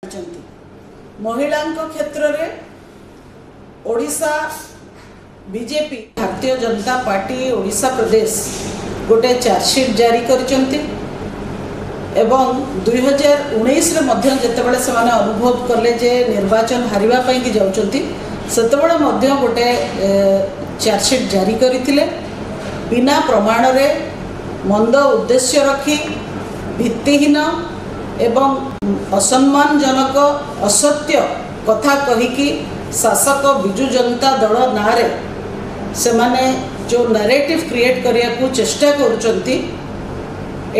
महिला क्षेत्र में ओडिशा बीजेपी भारतीय जनता पार्टी ओडिशा प्रदेश गोटे चार्जसीट जारी करचंती एवं 2019 रे मध्य जेतेबेले से माने अनुभव कले जे निर्वाचन हारिबा पई कि जाउचंती सेतेबेले मध्य गोटे चार्जसीट जारी करथिले बिना प्रमाण रे मंद उद्देश्य रखी भित्तिहीन एवं असम्मानजनक असत्य कथा कहीकि शासक बिजु जनता दल नारे से माने जो नैरेटिव क्रिएट करिया को चेष्टा करुचंती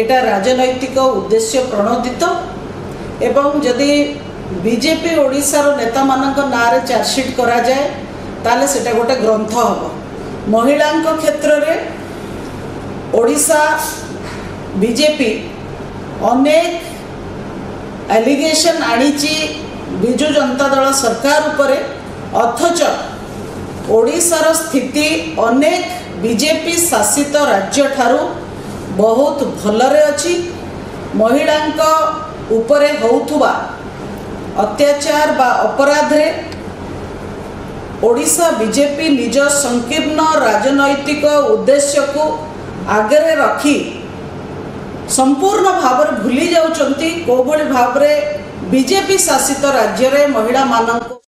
एटा राजनैतिक उद्देश्य प्रणोदित एवं जदि बीजेपी ओडिशा रो नेता मानक नारे चार्जसीट करा जाए ताले सेटा गोटे ग्रंथ हम महिला क्षेत्र में ओडिशा बीजेपी अनेक एलिगेशन आनीची बिजु जनता दल सरकार उपरे अथच ओडिशार स्थिति अनेक बीजेपी शासित राज्य ठारू बहुत भलरे अछि। महिला उपरे होउथुबा अत्याचार बा अपराध रे ओडिशा बीजेपी निज संकीर्ण राजनैतिक उद्देश्य को आगे रखी संपूर्ण भाव भूली जाउचंती को भली भाव रे बीजेपी शासित राज्य रे महिला मानक